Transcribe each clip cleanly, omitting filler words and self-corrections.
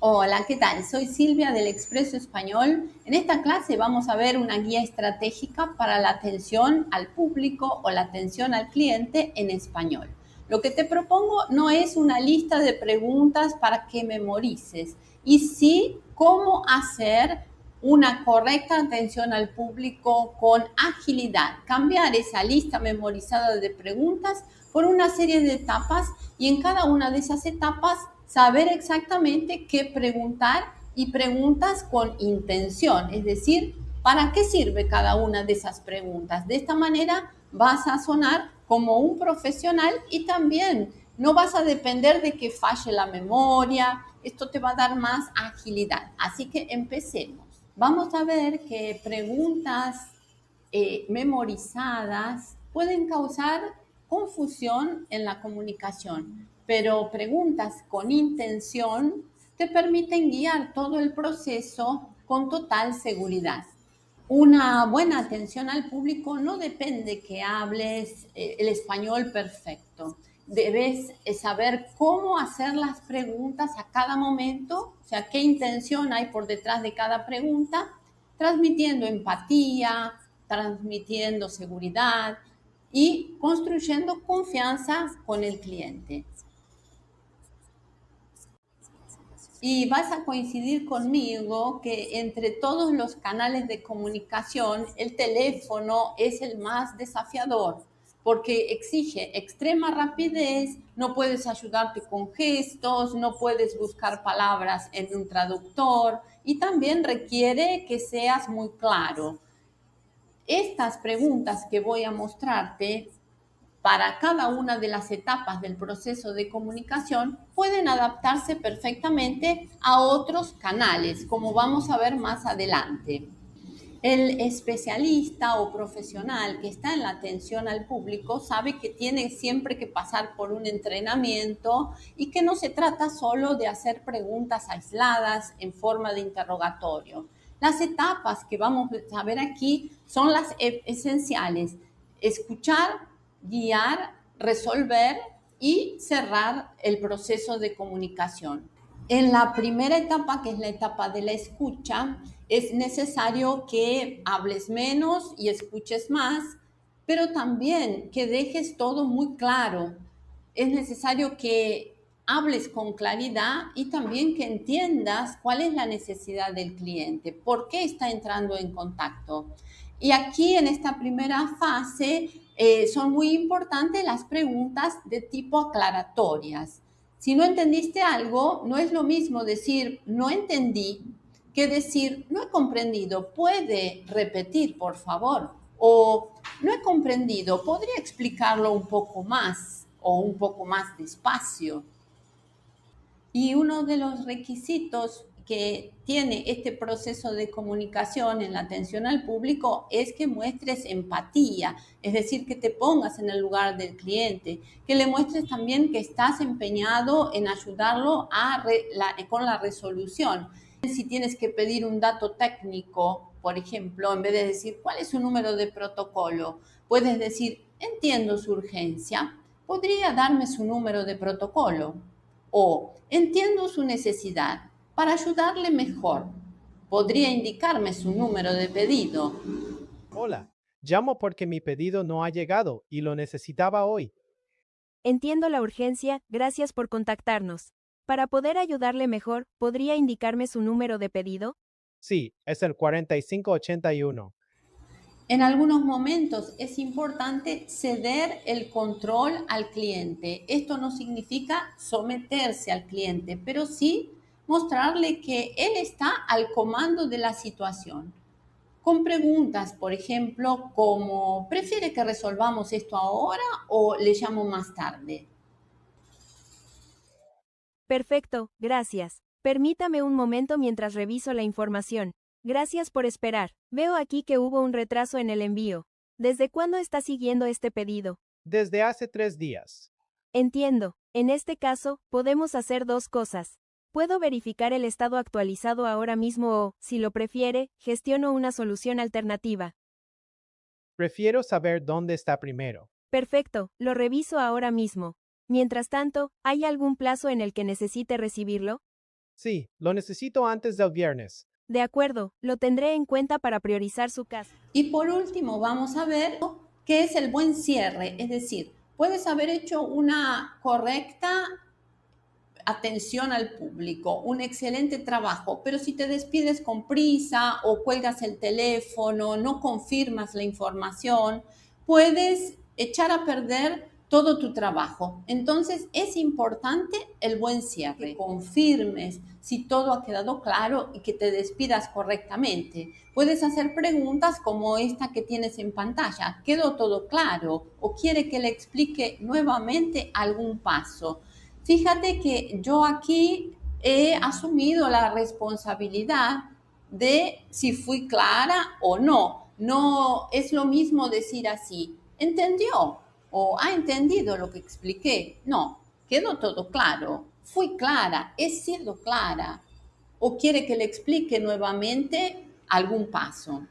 Hola, ¿qué tal? Soy Silvia del Expreso Español. En esta clase vamos a ver una guía estratégica para la atención al público o la atención al cliente en español. Lo que te propongo no es una lista de preguntas para que memorices, y sí cómo hacer una correcta atención al público con agilidad. Cambiar esa lista memorizada de preguntas por una serie de etapas y en cada una de esas etapas saber exactamente qué preguntar y preguntas con intención, es decir, ¿para qué sirve cada una de esas preguntas? De esta manera vas a sonar como un profesional y también no vas a depender de que falle la memoria, esto te va a dar más agilidad. Así que empecemos. Vamos a ver que preguntas memorizadas pueden causar confusión en la comunicación, pero preguntas con intención te permiten guiar todo el proceso con total seguridad. Una buena atención al público no depende que hables el español perfecto. Debes saber cómo hacer las preguntas a cada momento, o sea, qué intención hay por detrás de cada pregunta, transmitiendo empatía, transmitiendo seguridad y construyendo confianza con el cliente. Y vas a coincidir conmigo que entre todos los canales de comunicación, el teléfono es el más desafiador porque exige extrema rapidez, no puedes ayudarte con gestos, no puedes buscar palabras en un traductor y también requiere que seas muy claro. Estas preguntas que voy a mostrarte para cada una de las etapas del proceso de comunicación pueden adaptarse perfectamente a otros canales, como vamos a ver más adelante. El especialista o profesional que está en la atención al público sabe que tiene siempre que pasar por un entrenamiento y que no se trata solo de hacer preguntas aisladas en forma de interrogatorio. Las etapas que vamos a ver aquí son las esenciales: escuchar, guiar, resolver y cerrar el proceso de comunicación. En la primera etapa, que es la etapa de la escucha, es necesario que hables menos y escuches más, pero también que dejes todo muy claro. Es necesario que hables con claridad y también que entiendas cuál es la necesidad del cliente, por qué está entrando en contacto. Y aquí en esta primera fase son muy importantes las preguntas de tipo aclaratorias. Si no entendiste algo, no es lo mismo decir no entendí que decir no he comprendido. ¿Puede repetir, por favor? O no he comprendido, ¿podría explicarlo un poco más o un poco más despacio? Y uno de los requisitos que tiene este proceso de comunicación en la atención al público es que muestres empatía, es decir, que te pongas en el lugar del cliente, que le muestres también que estás empeñado en ayudarlo con la resolución. Si tienes que pedir un dato técnico, por ejemplo, en vez de decir cuál es su número de protocolo, puedes decir entiendo su urgencia, ¿podría darme su número de protocolo? O entiendo su necesidad. Para ayudarle mejor, ¿podría indicarme su número de pedido? Hola, llamo porque mi pedido no ha llegado y lo necesitaba hoy. Entiendo la urgencia, gracias por contactarnos. Para poder ayudarle mejor, ¿podría indicarme su número de pedido? Sí, es el 4581. En algunos momentos es importante ceder el control al cliente. Esto no significa someterse al cliente, pero sí mostrarle que él está al comando de la situación. Con preguntas, por ejemplo, como ¿prefiere que resolvamos esto ahora o le llamo más tarde? Perfecto, gracias. Permítame un momento mientras reviso la información. Gracias por esperar. Veo aquí que hubo un retraso en el envío. ¿Desde cuándo está siguiendo este pedido? Desde hace 3 días. Entiendo. En este caso, podemos hacer dos cosas. Puedo verificar el estado actualizado ahora mismo o, si lo prefiere, gestiono una solución alternativa. Prefiero saber dónde está primero. Perfecto, lo reviso ahora mismo. Mientras tanto, ¿hay algún plazo en el que necesite recibirlo? Sí, lo necesito antes del viernes. De acuerdo, lo tendré en cuenta para priorizar su caso. Y por último, vamos a ver qué es el buen cierre. Es decir, puedes haber hecho una correcta atención al público, un excelente trabajo, pero si te despides con prisa o cuelgas el teléfono, no confirmas la información, puedes echar a perder todo tu trabajo. Entonces es importante el buen cierre, que confirmes si todo ha quedado claro y que te despidas correctamente. Puedes hacer preguntas como esta que tienes en pantalla. ¿Quedó todo claro? ¿O quiere que le explique nuevamente algún paso? Fíjate que yo aquí he asumido la responsabilidad de si fui clara o no. No es lo mismo decir así, ¿entendió? O ha entendido lo que expliqué. No, quedó todo claro. Fui clara, he sido clara. O quiere que le explique nuevamente algún paso.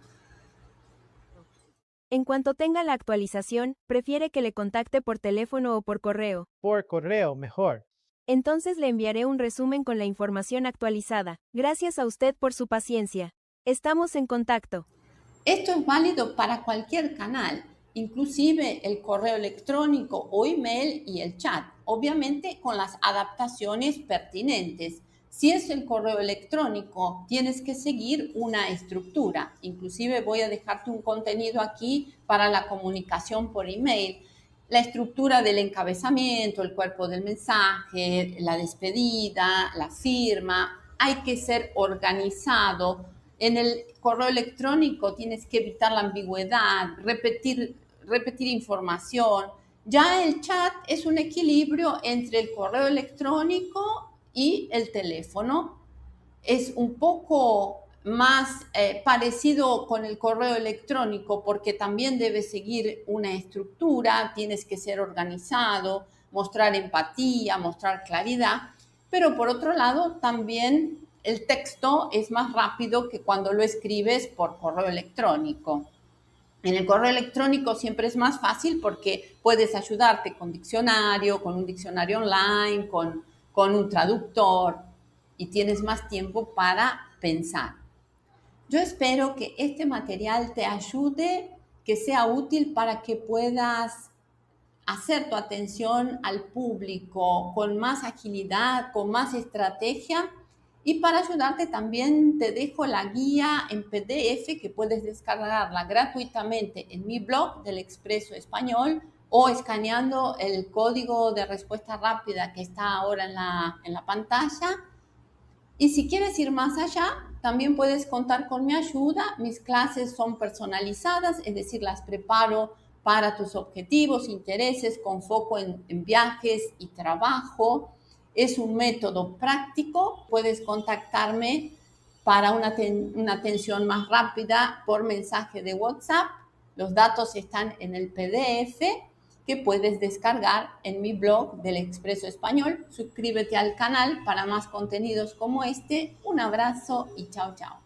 En cuanto tenga la actualización, prefiere que le contacte por teléfono o por correo. Por correo, mejor. Entonces le enviaré un resumen con la información actualizada. Gracias a usted por su paciencia. Estamos en contacto. Esto es válido para cualquier canal, inclusive el correo electrónico o email y el chat, obviamente con las adaptaciones pertinentes. Si es el correo electrónico, tienes que seguir una estructura. Inclusive voy a dejarte un contenido aquí para la comunicación por email. La estructura del encabezamiento, el cuerpo del mensaje, la despedida, la firma. Hay que ser organizado. En el correo electrónico tienes que evitar la ambigüedad, repetir información. Ya el chat es un equilibrio entre el correo electrónico y el teléfono. Es un poco más parecido con el correo electrónico porque también debes seguir una estructura, tienes que ser organizado, mostrar empatía, mostrar claridad, pero por otro lado también el texto es más rápido que cuando lo escribes por correo electrónico. En el correo electrónico siempre es más fácil porque puedes ayudarte con diccionario, con un diccionario online, con un traductor y tienes más tiempo para pensar. Yo espero que este material te ayude, que sea útil para que puedas hacer tu atención al público con más agilidad, con más estrategia. Y para ayudarte también te dejo la guía en PDF que puedes descargarla gratuitamente en mi blog del Expreso Español o escaneando el código de respuesta rápida que está ahora en la pantalla. Y si quieres ir más allá, también puedes contar con mi ayuda. Mis clases son personalizadas, es decir, las preparo para tus objetivos, intereses, con foco en viajes y trabajo. Es un método práctico. Puedes contactarme para una atención más rápida por mensaje de WhatsApp. Los datos están en el PDF que puedes descargar en mi blog del Expreso Español. Suscríbete al canal para más contenidos como este. Un abrazo y chao, chao.